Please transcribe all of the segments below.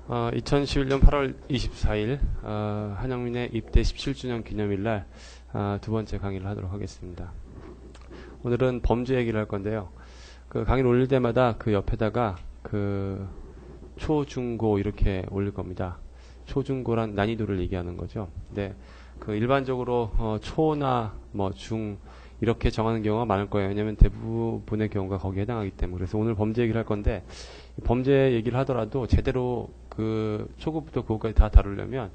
2011년 8월 24일 한영민의 입대 17주년 기념일날 두 번째 강의를 하도록 하겠습니다. 오늘은 범죄 얘기를 할 건데요. 그 강의를 올릴 때마다 그 옆에다가 그 초, 중, 고 이렇게 올릴 겁니다. 초, 중, 고란 난이도를 얘기하는 거죠. 근데 그 일반적으로 초나 뭐 중 이렇게 정하는 경우가 많을 거예요. 왜냐하면 대부분의 경우가 거기에 해당하기 때문에. 그래서 오늘 범죄 얘기를 할 건데 범죄 얘기를 하더라도 제대로 그 초급부터 고급까지 다 다루려면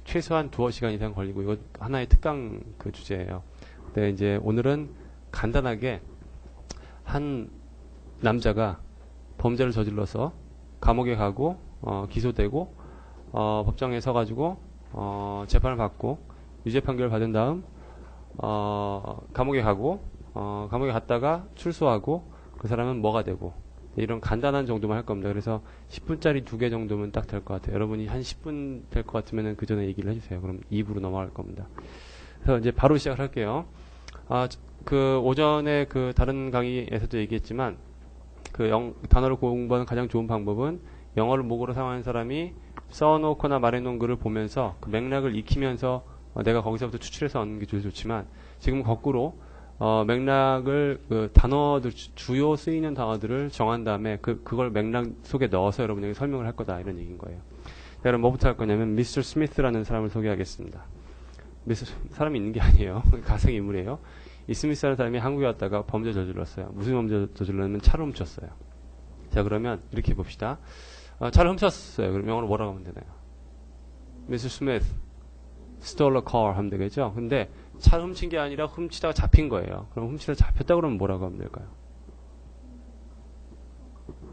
최소한 2시간 이상 걸리고 이거 하나의 특강 그 주제예요. 근데 이제 오늘은 간단하게 한 남자가 범죄를 저질러서 감옥에 가고 기소되고 법정에 서가지고 재판을 받고 유죄 판결을 받은 다음 감옥에 가고 감옥에 갔다가 출소하고 그 사람은 뭐가 되고 이런 간단한 정도만 할 겁니다. 그래서 10분짜리 2개 정도면 딱 될 것 같아요. 여러분이 한 10분 될 것 같으면 그 전에 얘기를 해주세요. 그럼 2부로 넘어갈 겁니다. 그래서 이제 바로 시작을 할게요. 그 오전에 그 다른 강의에서도 얘기했지만 그 단어를 공부하는 가장 좋은 방법은 영어를 모국어로 사용하는 사람이 써놓거나 말해놓은 글을 보면서 그 맥락을 익히면서 내가 거기서부터 추출해서 얻는 게 제일 좋지만 지금 거꾸로 맥락을 그 단어들 주요 쓰이는 단어들을 정한 다음에 그걸 맥락 속에 넣어서 여러분에게 설명을 할 거다 이런 얘기인 거예요. 여러분 뭐부터 할 거냐면 미스터 스미스라는 사람을 소개하겠습니다. 사람이 있는 게 아니에요. 가상 인물이에요. 이 스미스라는 사람이 한국에 왔다가 범죄 저질렀어요. 무슨 범죄 저질렀냐면 차를 훔쳤어요. 자 그러면 이렇게 봅시다. 차를 훔쳤어요. 그럼 영어로 뭐라고 하면 되나요? Mr. Smith stole a car 하면 되겠죠. 근데 차를 훔친 게 아니라 훔치다가 잡힌 거예요. 그럼 훔치다가 잡혔다 그러면 뭐라고 하면 될까요?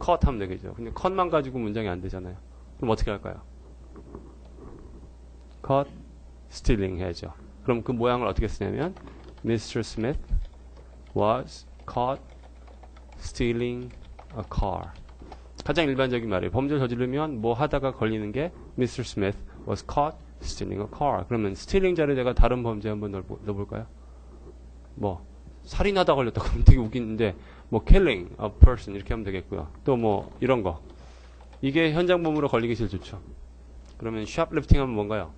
cut 하면 되겠죠. 근데 cut만 가지고 문장이 안 되잖아요. 그럼 어떻게 할까요? caught stealing 해야죠. 그럼 그 모양을 어떻게 쓰냐면 Mr. Smith was caught stealing a car. 가장 일반적인 말이에요. 범죄를 저지르면 뭐 하다가 걸리는 게 Mr. Smith was caught stealing a car. 그러면 stealing 자리에다가 다른 범죄 한번 넣어볼까요? 뭐 살인하다 걸렸다. 그럼 되게 웃기는데 뭐 killing a person 이렇게 하면 되겠고요. 또 뭐 이런 거. 이게 현장범으로 걸리기 제일 좋죠. 그러면 shoplifting 하면 뭔가요?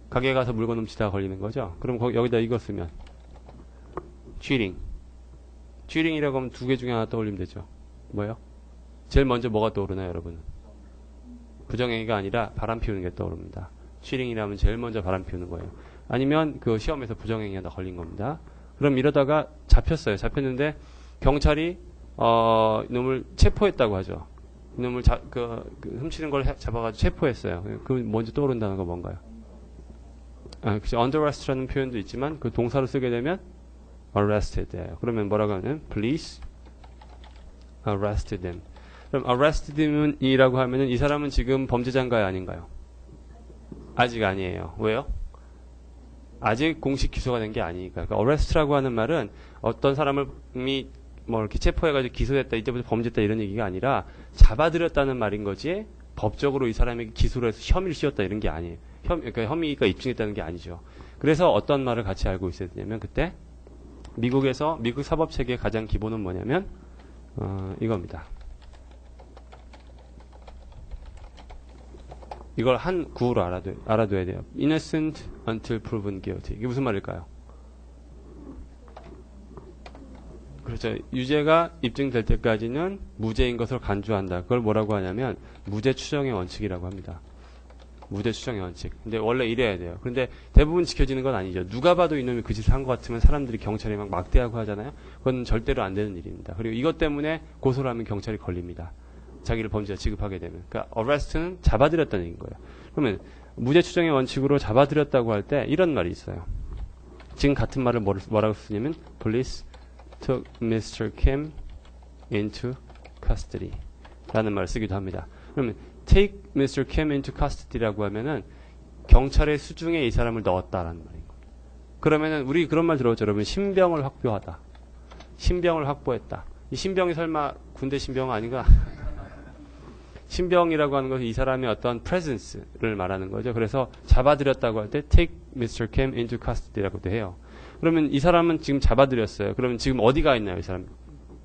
가게에 가서 물건 훔치다가 걸리는 거죠. 그럼 여기다 이거 쓰면 cheating. cheating이라고 하면 2개 중에 하나 떠올리면 되죠. 뭐예요? 제일 먼저 뭐가 떠오르나요, 여러분? 부정행위가 아니라 바람 피우는 게 떠오릅니다. cheating이라면 제일 먼저 바람 피우는 거예요. 아니면 그 시험에서 부정행위 하다 걸린 겁니다. 그럼 이러다가 잡혔어요. 잡혔는데 경찰이 이놈을 체포했다고 하죠. 이놈을 훔치는 걸 잡아가지고 체포했어요. 그 먼저 떠오른다는 거 뭔가요? 그치, under arrest라는 표현도 있지만 그 동사로 쓰게 되면 arrested예요. 그러면 뭐라고 하냐면 police arrested them. 그럼 arrested이라고 하면은 이 사람은 지금 범죄자인가요, 아닌가요? 아직 아니에요. 왜요? 아직 공식 기소가 된 게 아니니까. 그러니까 arrest라고 하는 말은 어떤 사람을 뭐 이렇게 체포해가지고 기소했다, 이때부터 범죄했다 이런 얘기가 아니라 잡아들였다는 말인 거지. 법적으로 이 사람에게 기소를 해서 혐의를 씌웠다 이런 게 아니에요. 그러니까 혐의가 입증했다는 게 아니죠. 그래서 어떤 말을 같이 알고 있어야 되냐면 그때 미국 사법 체계의 가장 기본은 뭐냐면 이겁니다. 이걸 한 구호로 알아둬야 돼요. innocent until proven guilty. 이게 무슨 말일까요? 그렇죠. 유죄가 입증될 때까지는 무죄인 것을 간주한다. 그걸 뭐라고 하냐면 무죄 추정의 원칙이라고 합니다. 무죄 추정의 원칙. 근데 원래 이래야 돼요. 그런데 대부분 지켜지는 건 아니죠. 누가 봐도 이놈이 그 짓을 한 것 같으면 사람들이 경찰에 막 막대하고 하잖아요. 그건 절대로 안 되는 일입니다. 그리고 이것 때문에 고소를 하면 경찰이 걸립니다. 자기를 범죄자 취급하게 되면. 그러니까 arrest는 잡아들였다는 얘기인 거예요. 그러면 무죄 추정의 원칙으로 잡아들였다고 할 때 이런 말이 있어요. 지금 같은 말을 뭐라고 쓰냐면 police took Mr. Kim into custody 라는 말을 쓰기도 합니다. 그러면 take Mr. Kim into custody라고 하면은 경찰의 수중에 이 사람을 넣었다라는 말인 거예요. 그러면은 우리 그런 말 들어봤죠, 여러분. 신병을 확보하다. 신병을 확보했다. 이 신병이 설마 군대 신병 아닌가? 신병이라고 하는 것은 이 사람의 어떤 presence를 말하는 거죠. 그래서 잡아들였다고 할 때 take Mr. Kim into custody라고도 해요. 그러면 이 사람은 지금 잡아들였어요. 그러면 지금 어디가 있나요, 이 사람?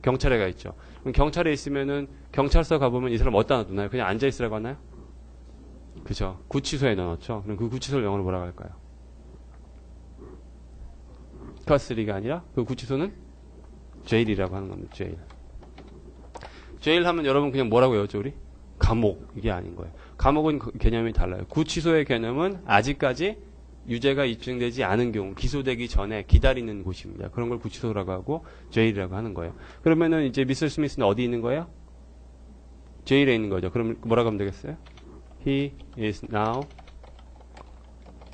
경찰에 가 있죠. 그럼 경찰에 있으면은 경찰서 가보면 이 사람 어디다 놔두나요? 그냥 앉아있으라고 하나요? 그죠? 구치소에 넣어놓죠. 그럼 그 구치소를 영어로 뭐라고 할까요? custodi가 아니라 그 구치소는 jail이라고 하는 겁니다. jail. jail 하면 여러분 그냥 뭐라고 외웠죠, 우리? 감옥. 이게 아닌 거예요. 감옥은 개념이 달라요. 구치소의 개념은 아직까지 유죄가 입증되지 않은 경우, 기소되기 전에 기다리는 곳입니다. 그런 걸 구치소라고 하고 jail이라고 하는 거예요. 그러면은 이제 미스터 스미스는 어디 있는 거예요? jail에 있는 거죠. 그럼 뭐라고 하면 되겠어요? He is now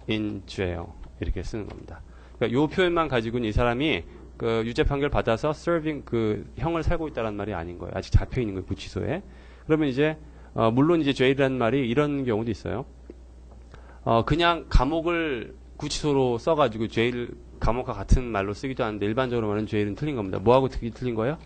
in jail. 이렇게 쓰는 겁니다. 그러니까 요 표현만 가지고는 이 사람이 그 유죄 판결 받아서 serving 그 형을 살고 있다는 말이 아닌 거예요. 아직 잡혀 있는 거예요, 구치소에. 그러면 이제 물론 이제 jail이라는 말이 이런 경우도 있어요. 그냥 감옥을 구치소로 써가지고 jail 감옥과 같은 말로 쓰기도 하는데 일반적으로 말하는 jail은 틀린 겁니다. 뭐하고 틀린 거예요?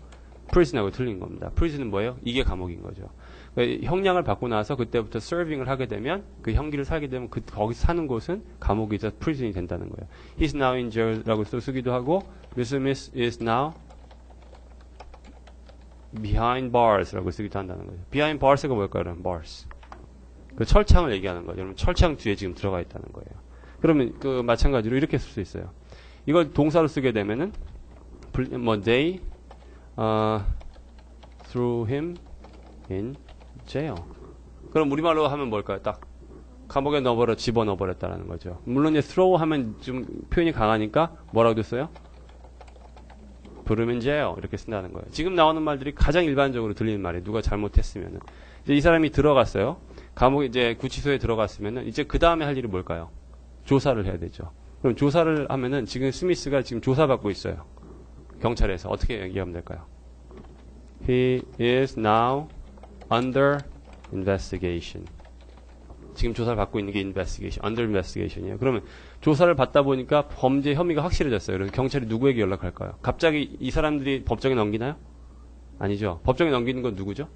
prison하고 틀린 겁니다. prison은 뭐예요? 이게 감옥인 거죠. 그러니까 형량을 받고 나서 그때부터 serving을 하게 되면 그 형기를 살게 되면 거기서 사는 곳은 감옥이자 prison이 된다는 거예요. He's now in jail라고 쓰기도 하고 Mr. Smith is now behind bars라고 쓰기도 한다는 거죠. behind bars가 뭘까요? 그럼 bars. 그 철창을 얘기하는 거죠. 여러분 철창 뒤에 지금 들어가 있다는 거예요. 그러면 그 마찬가지로 이렇게 쓸 수 있어요. 이걸 동사로 쓰게 되면은 뭐 they threw him in jail. 그럼 우리말로 하면 뭘까요? 딱 감옥에 집어넣어버렸다는 거죠. 물론 이제 throw 하면 좀 표현이 강하니까 뭐라고 써요? put him in jail 이렇게 쓴다는 거예요. 지금 나오는 말들이 가장 일반적으로 들리는 말이에요. 누가 잘못했으면은. 이제 이 사람이 들어갔어요. 감옥 이제 구치소에 들어갔으면은 이제 그 다음에 할 일이 뭘까요? 조사를 해야 되죠. 그럼 조사를 하면은 지금 스미스가 지금 조사받고 있어요. 경찰에서 어떻게 얘기하면 될까요? He is now under investigation. 지금 조사를 받고 있는 게 investigation, under investigation이에요. 그러면 조사를 받다 보니까 범죄 혐의가 확실해졌어요. 그래서 경찰이 누구에게 연락할까요? 갑자기 이 사람들이 법정에 넘기나요? 아니죠. 법정에 넘기는 건 누구죠?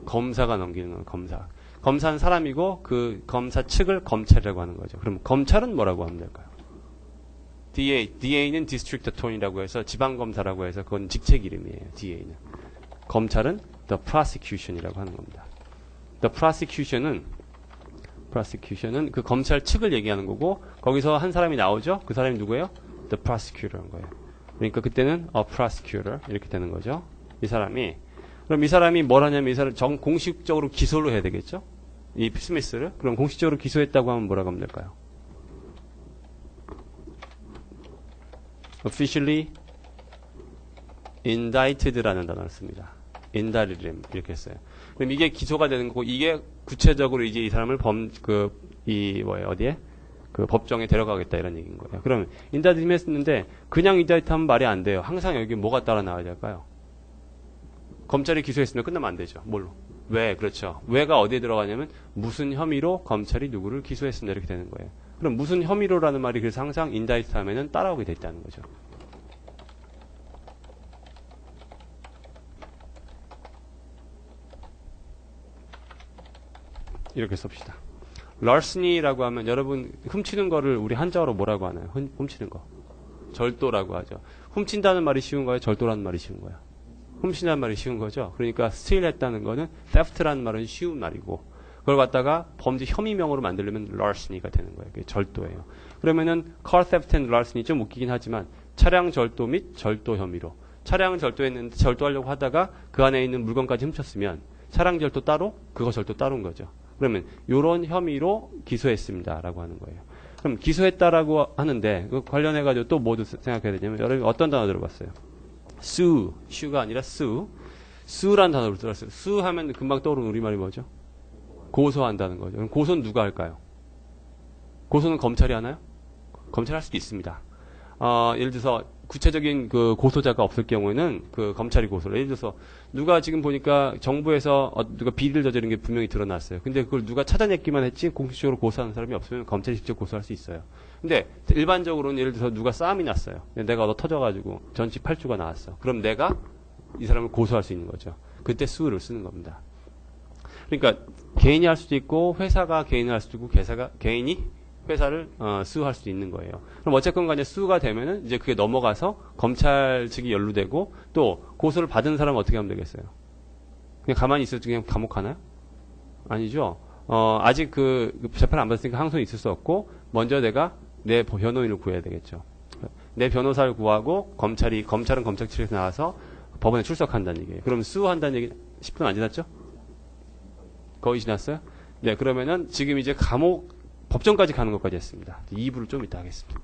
검사가 넘기는 건 검사. 검사는 사람이고 그 검사 측을 검찰이라고 하는 거죠. 그럼 검찰은 뭐라고 하면 될까요? DA는 District Attorney라고 해서 지방검사라고 해서 그건 직책 이름이에요. DA는. 검찰은 The Prosecution이라고 하는 겁니다. The Prosecution은 그 검찰 측을 얘기하는 거고 거기서 한 사람이 나오죠. 그 사람이 누구예요? The Prosecutor인 거예요. 그러니까 그때는 A Prosecutor 이렇게 되는 거죠. 이 사람이 그럼 이 사람이 뭘 하냐면 이 사람 공식적으로 기소를 해야 되겠죠. 이 스미스를 그럼 공식적으로 기소했다고 하면 뭐라고 하면 될까요? Officially indicted라는 단어를 씁니다. indicted 이렇게 했어요. 그럼 이게 기소가 되는 거고 이게 구체적으로 이제 이 사람을 어디에? 그 법정에 데려가겠다 이런 얘기인 거예요. 그러면 indicted 했는데 그냥 indicted 하면 말이 안 돼요. 항상 여기 뭐가 따라 나와야 될까요? 검찰이 기소했으면 끝나면 안 되죠. 뭘로? 왜? 그렇죠. 왜가 어디에 들어가냐면 무슨 혐의로 검찰이 누구를 기소했습니다. 이렇게 되는 거예요. 그럼 무슨 혐의로라는 말이 그래서 항상 indicted 하면은 따라오게 돼 있다는 거죠. 이렇게 씁시다. larceny라고 하면 여러분 훔치는 거를 우리 한자어로 뭐라고 하나요? 훔치는 거. 절도라고 하죠. 훔친다는 말이 쉬운 거예요? 절도라는 말이 쉬운 거예요? 훔친다는 말이 쉬운 거죠. 그러니까 steal 했다는 거는 theft라는 말은 쉬운 말이고 그걸 갖다가 범죄 혐의명으로 만들려면 larceny가 되는 거예요. 그게 절도예요. 그러면은 car theft and larceny 좀 웃기긴 하지만 차량 절도 및 절도 혐의로 차량은 절도했는데 절도하려고 하다가 그 안에 있는 물건까지 훔쳤으면 차량 절도 따로 그거 절도 따로인 거죠. 그러면 이런 혐의로 기소했습니다라고 하는 거예요. 그럼 기소했다라고 하는데 그 관련해가지고 또 뭐도 생각해야 되냐면 여러분 어떤 단어 들어봤어요? sue가 아니라 sue라는 단어를 들었어요. sue 하면 금방 떠오르는 우리말이 뭐죠? 고소한다는 거죠. 그럼 고소는 누가 할까요? 고소는 검찰이 하나요? 검찰이 할 수도 있습니다. 예를 들어서 구체적인 그 고소자가 없을 경우에는 그 검찰이 고소를. 예를 들어서 누가 지금 보니까 정부에서 누가 비리를 저지른 게 분명히 드러났어요. 근데 그걸 누가 찾아냈기만 했지 공식적으로 고소하는 사람이 없으면 검찰이 직접 고소할 수 있어요. 근데 일반적으로는 예를 들어서 누가 싸움이 났어요. 내가 터져가지고 전치 8주가 나왔어. 그럼 내가 이 사람을 고소할 수 있는 거죠. 그때 수를 쓰는 겁니다. 그러니까 개인이 할 수도 있고 회사가 개인을 할 수도 있고 개인이 회사를 수할 수도 있는 거예요. 그럼 어쨌건 간에 수가 되면은 이제 그게 넘어가서 검찰 측이 연루되고 또 고소를 받은 사람은 어떻게 하면 되겠어요? 그냥 가만히 있어도 그냥 감옥 가나요? 아니죠. 아직 재판 안 받았으니까 항소는 있을 수 없고, 먼저 내가 내 변호인을 구해야 되겠죠. 내 변호사를 구하고, 검찰은 검찰청에서 나와서 법원에 출석한다는 얘기예요. 그럼 수한다는 얘기, 10분 안 지났죠? 거의 지났어요? 네, 그러면은 지금 이제 법정까지 가는 것까지 했습니다. 2부를 좀 이따 하겠습니다.